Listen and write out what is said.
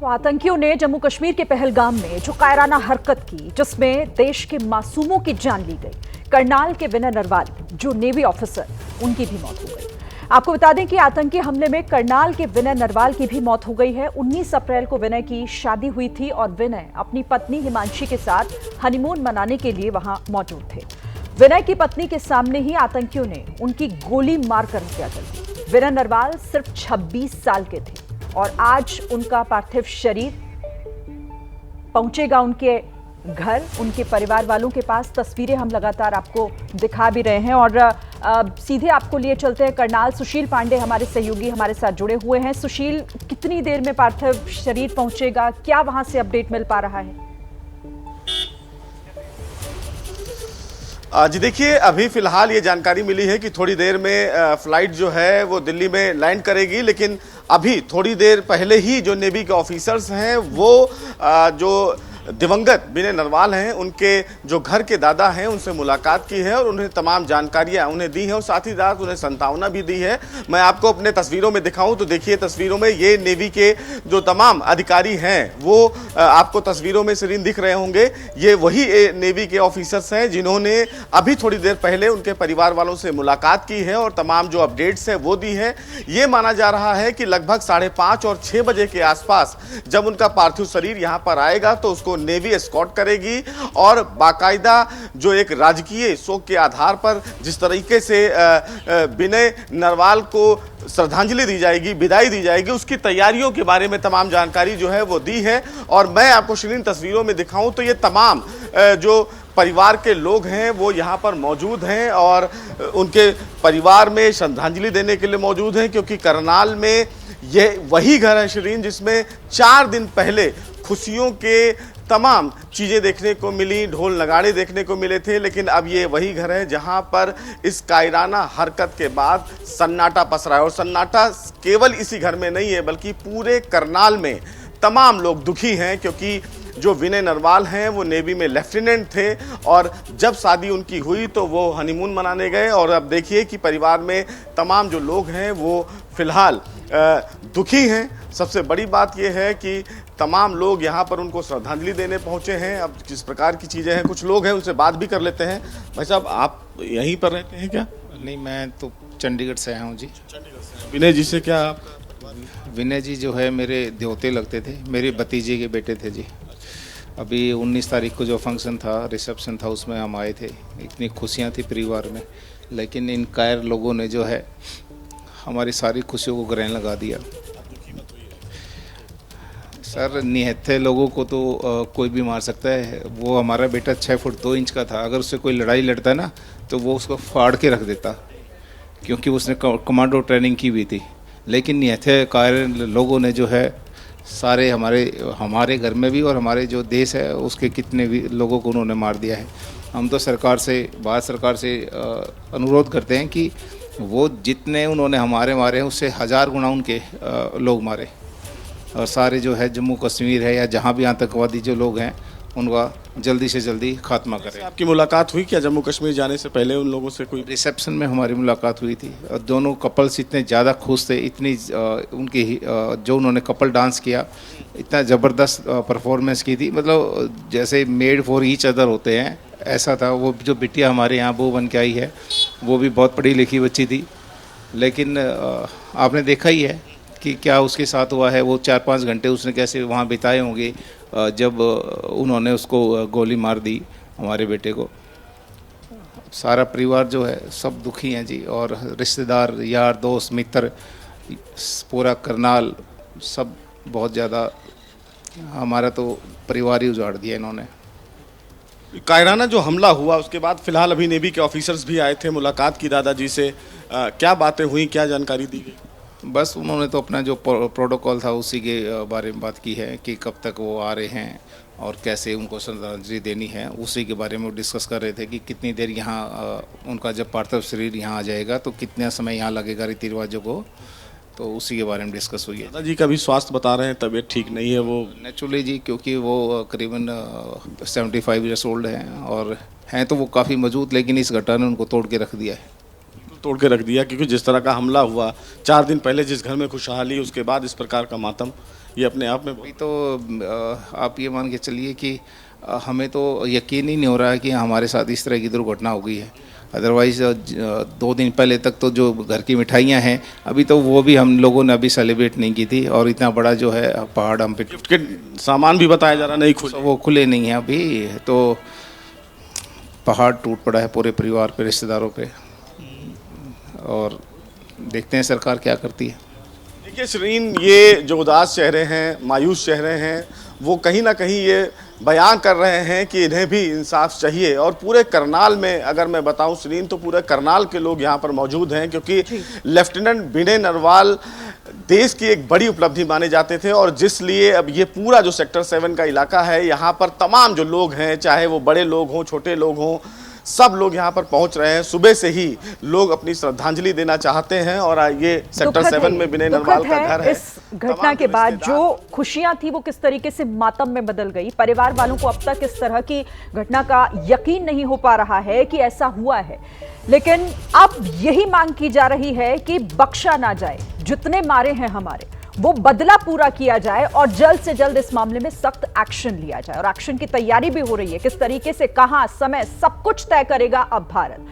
तो आतंकियों ने जम्मू कश्मीर के पहलगाम में जो कायराना हरकत की, जिसमें देश के मासूमों की जान ली गई। करनाल के विनय नरवाल जो नेवी ऑफिसर, उनकी भी मौत हो गई। आपको बता दें कि आतंकी हमले में करनाल के विनय नरवाल की भी मौत हो गई है। 19 अप्रैल को विनय की शादी हुई थी और विनय अपनी पत्नी हिमांशी के साथ हनीमून मनाने के लिए वहां मौजूद थे। विनय की पत्नी के सामने ही आतंकियों ने उनकी गोली मारकर हत्या कर दी। विनय नरवाल सिर्फ 26 साल के थे और आज उनका पार्थिव शरीर पहुंचेगा उनके घर, उनके परिवार वालों के पास। तस्वीरें हम लगातार आपको दिखा भी रहे हैं और सीधे आपको लिए चलते हैं करनाल। सुशील पांडे हमारे सहयोगी हमारे साथ जुड़े हुए हैं। सुशील, कितनी देर में पार्थिव शरीर पहुंचेगा, क्या वहां से अपडेट मिल पा रहा है? जी देखिए, अभी फिलहाल ये जानकारी मिली है कि थोड़ी देर में फ्लाइट जो है वो दिल्ली में लैंड करेगी, लेकिन अभी थोड़ी देर पहले ही जो नेवी के ऑफिसर्स हैं वो जो दिवंगत विनय नरवाल हैं उनके जो घर के दादा हैं उनसे मुलाकात की है और उन्हें तमाम जानकारियां उन्हें दी हैं और साथ ही साथ उन्हें सांत्वना भी दी है। मैं आपको अपने तस्वीरों में दिखाऊं तो देखिए, तस्वीरों में ये नेवी के जो तमाम अधिकारी हैं वो आपको तस्वीरों में सीरीन दिख रहे होंगे। ये वही नेवी के ऑफिसर्स हैं जिन्होंने अभी थोड़ी देर पहले उनके परिवार वालों से मुलाकात की है और तमाम जो अपडेट्स है वो दी है। ये माना जा रहा है कि लगभग 5:30 और 6 बजे के आसपास जब उनका पार्थिव शरीर यहाँ पर आएगा तो उसको नेवी एस्कॉर्ट करेगी और बाकायदा जो एक राजकीय शोक के आधार पर जिस तरीके से विनय नरवाल को श्रद्धांजलि दी जाएगी, विदाई दी जाएगी, उसकी तैयारियों के बारे में तमाम जानकारी जो है वो दी है। और मैं आपको शीरीन तस्वीरों में दिखाऊं तो ये तमाम जो परिवार के लोग हैं वो यहाँ पर मौजूद हैं और उनके परिवार में श्रद्धांजलि देने के लिए मौजूद हैं, क्योंकि करनाल में ये वही घर है शीरीन जिसमें 4 दिन पहले खुशियों के तमाम चीज़ें देखने को मिली, ढोल नगाड़े देखने को मिले थे। लेकिन अब ये वही घर है जहां पर इस कायराना हरकत के बाद सन्नाटा पसरा है और सन्नाटा केवल इसी घर में नहीं है बल्कि पूरे करनाल में तमाम लोग दुखी हैं, क्योंकि जो विनय नरवाल हैं वो नेवी में लेफ्टिनेंट थे और जब शादी उनकी हुई तो वो हनीमून मनाने गए और अब देखिए कि परिवार में तमाम जो लोग हैं वो फिलहाल दुखी हैं। सबसे बड़ी बात यह है कि तमाम लोग यहाँ पर उनको श्रद्धांजलि देने पहुँचे हैं। अब किस प्रकार की चीज़ें हैं, कुछ लोग हैं उनसे बात भी कर लेते हैं। भाई साहब, आप यहीं पर रहते हैं क्या? नहीं, मैं तो चंडीगढ़ से आया हूँ जी। चंडीगढ़ से। विनय जी से क्या आप? विनय जी जो है मेरे देवते लगते थे, मेरे भतीजे के बेटे थे जी। अभी 19 तारीख को जो फंक्शन था, रिसेप्शन था, उसमें हम आए थे। इतनी खुशियाँ थी परिवार में, लेकिन इन कायर लोगों ने जो है हमारी सारी खुशियों को ग्रहण लगा दिया। सर, निहत्थे लोगों को तो कोई भी मार सकता है। वो हमारा बेटा 6 फुट 2 इंच का था, अगर उससे कोई लड़ाई लड़ता है ना तो वो उसको फाड़ के रख देता, क्योंकि उसने कमांडो ट्रेनिंग की हुई थी। लेकिन निहत्थे कायर लोगों ने जो है सारे हमारे घर में भी और हमारे जो देश है उसके कितने भी लोगों को उन्होंने मार दिया है। हम तो भारत सरकार से अनुरोध करते हैं कि वो जितने उन्होंने हमारे मारे हैं उससे 1000 गुना उनके लोग मारे और सारे जो है जम्मू कश्मीर है या जहाँ भी आतंकवादी जो लोग हैं उनका जल्दी से जल्दी खात्मा करें। आपकी मुलाकात हुई क्या जम्मू कश्मीर जाने से पहले उन लोगों से? कोई रिसेप्शन में हमारी मुलाकात हुई थी और दोनों कपल्स इतने ज़्यादा खुश थे, इतनी उनकी जो उन्होंने कपल डांस किया, इतना ज़बरदस्त परफॉर्मेंस की थी। मतलब जैसे मेड फॉर ईच अदर होते हैं, ऐसा था। वो जो बिटिया हमारे यहाँ वो बन के आई है, वो भी बहुत पढ़ी लिखी बच्ची थी, लेकिन आपने देखा ही है कि क्या उसके साथ हुआ है। वो 4-5 घंटे उसने कैसे वहाँ बिताए होंगे जब उन्होंने उसको गोली मार दी हमारे बेटे को। सारा परिवार जो है सब दुखी हैं जी, और रिश्तेदार, यार, दोस्त, मित्र, पूरा करनाल सब बहुत ज़्यादा, हमारा तो परिवार ही उजाड़ दिया इन्होंने। कायराना जो हमला हुआ उसके बाद फिलहाल अभी नेवी के ऑफिसर्स भी आए थे, मुलाकात की दादाजी से। क्या बातें हुई, क्या जानकारी दी गई? बस उन्होंने तो अपना जो प्रोटोकॉल था उसी के बारे में बात की है कि कब तक वो आ रहे हैं और कैसे उनको श्रद्धांजलि देनी है। उसी के बारे में वो डिस्कस कर रहे थे कि कितनी देर यहाँ उनका जब पार्थिव शरीर यहाँ आ जाएगा तो कितना समय यहाँ लगेगा रीति रिवाजों को, तो उसी के बारे में डिस्कस हुई है। दादाजी का भी स्वास्थ्य बता रहे हैं, तबीयत ठीक नहीं है वो नेचुरली जी, क्योंकि वो करीबन 75 ईयर्स ओल्ड हैं और हैं तो वो काफ़ी मजबूत, लेकिन इस घटना ने उनको तोड़ के रख दिया है। तोड़ के रख दिया, क्योंकि जिस तरह का हमला हुआ 4 दिन पहले, जिस घर में खुशहाली, उसके बाद इस प्रकार का मातम, ये अपने आप में अभी तो आप ये मान के चलिए कि हमें तो यकीन ही नहीं हो रहा है कि हमारे साथ इस तरह की दुर्घटना हो गई है। अदरवाइज़ 2 दिन पहले तक तो जो घर की मिठाइयाँ हैं अभी तो वो भी हम लोगों ने अभी सेलिब्रेट नहीं की थी, और इतना बड़ा जो है पहाड़ हम पे गिफ्ट के सामान भी बताया जा रहा नहीं खुले। वो खुले नहीं हैं अभी, तो पहाड़ टूट पड़ा है पूरे परिवार पे, रिश्तेदारों पे, और देखते हैं सरकार क्या करती है। देखिए शरीन, ये जो उदास चेहरे हैं, मायूस चेहरे हैं, वो कहीं ना कहीं ये बयान कर रहे हैं कि इन्हें भी इंसाफ चाहिए। और पूरे करनाल में अगर मैं बताऊं शरीन, तो पूरे करनाल के लोग यहाँ पर मौजूद हैं, क्योंकि लेफ्टिनेंट विनय नरवाल देश की एक बड़ी उपलब्धि माने जाते थे, और जिस लिए अब ये पूरा जो सेक्टर 7 का इलाका है, यहाँ पर तमाम जो लोग हैं, चाहे वो बड़े लोग हों, छोटे लोग हों, सब लोग यहाँ पर पहुंच रहे हैं। सुबह से ही लोग अपनी श्रद्धांजलि देना चाहते हैं, और ये सेक्टर 7 में विनय नरवाल का घर है। इस घटना के बाद जो खुशियां थी वो किस तरीके से मातम में बदल गई। परिवार वालों को अब तक इस तरह की घटना का यकीन नहीं हो पा रहा है कि ऐसा हुआ है, लेकिन अब यही मांग की जा रही है कि बख्शा ना जाए, जितने मारे हैं हमारे वो बदला पूरा किया जाए, और जल्द से जल्द इस मामले में सख्त एक्शन लिया जाए। और एक्शन की तैयारी भी हो रही है, किस तरीके से, कहां, समय, सब कुछ तय करेगा अब भारत।